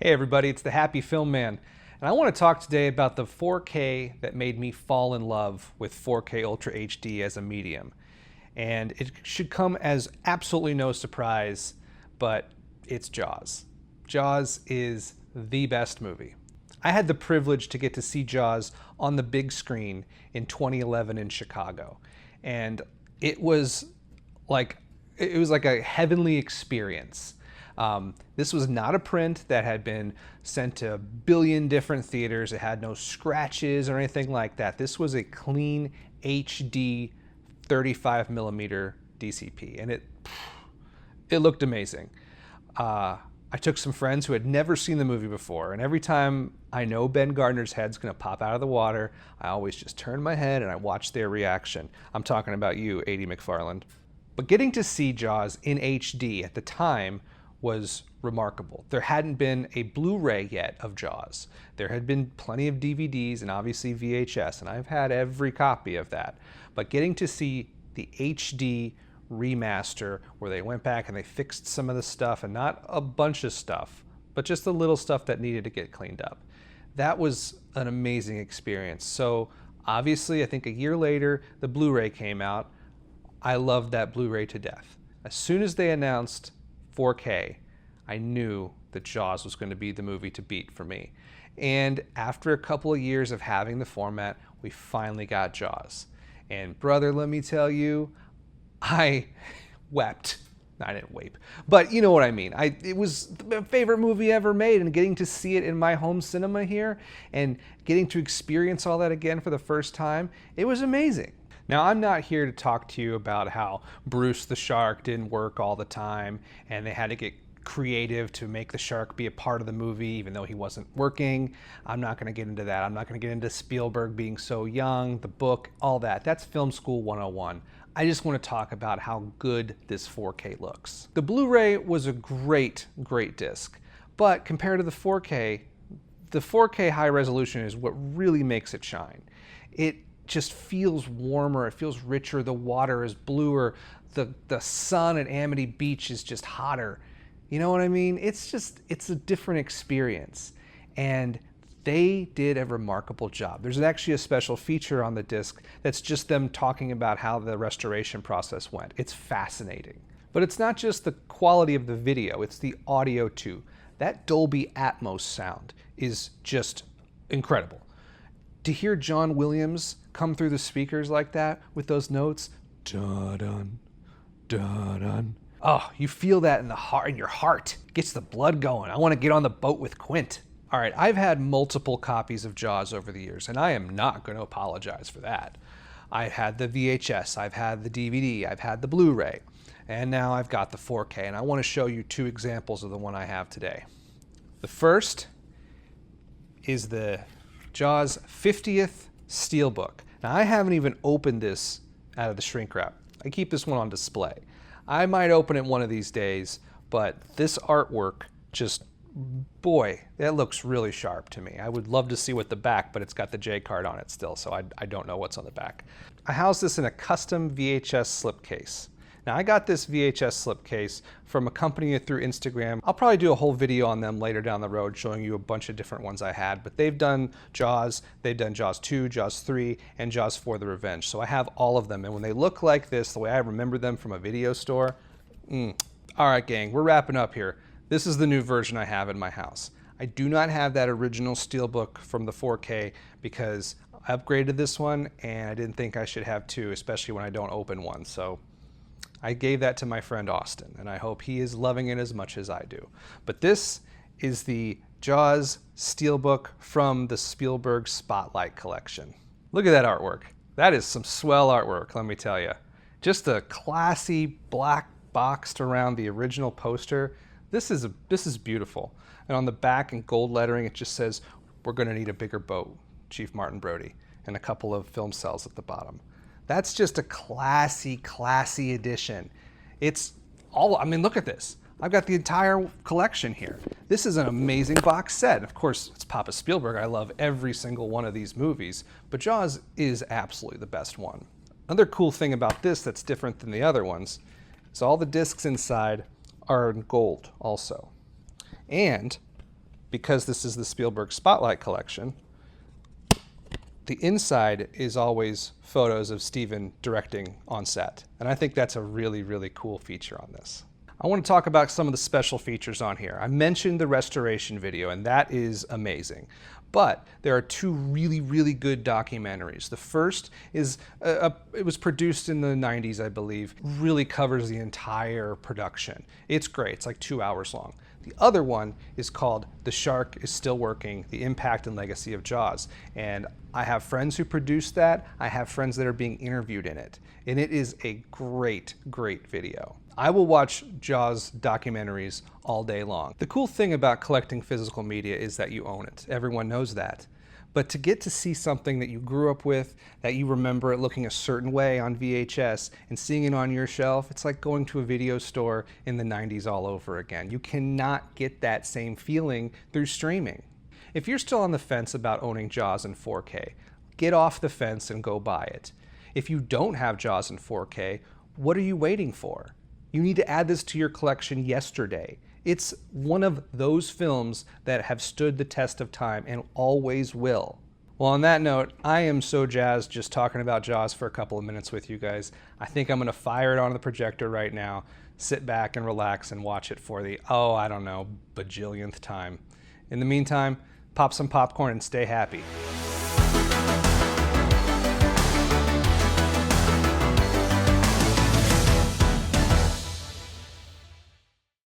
Hey everybody, it's the HappyFilmMan, and I want to talk today about the 4K that made me fall in love with 4K Ultra HD as a medium. And it should come as absolutely no surprise, but it's Jaws. Jaws is the best movie. I had the privilege to get to see Jaws on the big screen in 2011 in Chicago, and it was like a heavenly experience. This was not a print that had been sent to a billion different theaters. It had no scratches or anything like that. This was a clean HD 35 millimeter DCP, and it looked amazing. I took some friends who had never seen the movie before, and every time I know Ben Gardner's head's gonna pop out of the water, I always just turn my head and I watch their reaction. I'm talking about you, A.D. McFarland. But getting to see Jaws in HD at the time was remarkable. There hadn't been a Blu-ray yet of Jaws. There had been plenty of DVDs and obviously VHS, and I've had every copy of that. But getting to see the HD remaster where they went back and they fixed some of the stuff, and not a bunch of stuff, but just the little stuff that needed to get cleaned up. That was an amazing experience. So obviously, I think a year later, the Blu-ray came out. I loved that Blu-ray to death. As soon as they announced 4K, I knew that Jaws was going to be the movie to beat for me. And after a couple of years of having the format, we finally got Jaws. And brother, let me tell you, I wept. I didn't weep, but you know what I mean. It was my favorite movie ever made, and getting to see it in my home cinema here and getting to experience all that again for the first time, it was amazing. Now, I'm not here to talk to you about how Bruce the shark didn't work all the time and they had to get creative to make the shark be a part of the movie even though he wasn't working. I'm not going to get into that. I'm not going to get into Spielberg being so young, the book, all that. That's Film School 101. I just want to talk about how good this 4K looks. The Blu-ray was a great disc, but compared to the 4K high resolution is what really makes it shine. It just feels warmer, it feels richer, the water is bluer, the sun at Amity Beach is just hotter. You know what I mean? It's a different experience. And they did a remarkable job. There's actually a special feature on the disc that's just them talking about how the restoration process went. It's fascinating. But it's not just the quality of the video, it's the audio too. That Dolby Atmos sound is just incredible. To hear John Williams come through the speakers like that with those notes, da-dun, da-dun. Oh, you feel that in your heart. It gets the blood going. I want to get on the boat with Quint. All right, I've had multiple copies of Jaws over the years, and I am not going to apologize for that. I had the VHS, I've had the DVD, I've had the Blu-ray, and now I've got the 4K, and I want to show you two examples of the one I have today. The first is the Jaws 50th Steelbook. Now, I haven't even opened this out of the shrink wrap. I keep this one on display. I might open it one of these days, but this artwork just, boy, that looks really sharp to me. I would love to see what the back, but it's got the J card on it still, so I don't know what's on the back. I house this in a custom VHS slipcase. Now, I got this VHS slipcase from a company through Instagram. I'll probably do a whole video on them later down the road showing you a bunch of different ones I had, but they've done Jaws, they've done Jaws 2, Jaws 3, and Jaws 4 The Revenge. So I have all of them, and when they look like this, the way I remember them from a video store, all right, gang, we're wrapping up here. This is the new version I have in my house. I do not have that original Steelbook from the 4K because I upgraded this one and I didn't think I should have two, especially when I don't open one. So I gave that to my friend Austin, and I hope he is loving it as much as I do. But this is the Jaws Steelbook from the Spielberg Spotlight Collection. Look at that artwork. That is some swell artwork, let me tell you. Just a classy black boxed around the original poster. This is beautiful. And on the back in gold lettering, it just says, "We're gonna need a bigger boat, Chief Martin Brody," and a couple of film cells at the bottom. That's just a classy edition. It's all, I mean, look at this. I've got the entire collection here. This is an amazing box set. Of course, it's Papa Spielberg. I love every single one of these movies, but Jaws is absolutely the best one. Another cool thing about this that's different than the other ones is all the discs inside are in gold also. And because this is the Spielberg Spotlight Collection, the inside is always photos of Steven directing on set. And I think that's a really, really cool feature on this. I want to talk about some of the special features on here. I mentioned the restoration video, and that is amazing. But there are two really, really good documentaries. The first is, it was produced in the 90s, I believe, really covers the entire production. It's great, it's like 2 hours long. The other one is called The Shark is Still Working, The Impact and Legacy of Jaws. And I have friends who produced that. I have friends that are being interviewed in it. And it is a great, great video. I will watch Jaws documentaries all day long. The cool thing about collecting physical media is that you own it. Everyone knows that. But to get to see something that you grew up with, that you remember it looking a certain way on VHS, and seeing it on your shelf, it's like going to a video store in the 90s all over again. You cannot get that same feeling through streaming. If you're still on the fence about owning Jaws in 4K, get off the fence and go buy it. If you don't have Jaws in 4K, what are you waiting for? You need to add this to your collection yesterday. It's one of those films that have stood the test of time and always will. Well, on that note, I am so jazzed just talking about Jaws for a couple of minutes with you guys. I think I'm gonna fire it on the projector right now, sit back and relax and watch it for the, I don't know, bajillionth time. In the meantime, pop some popcorn and stay happy.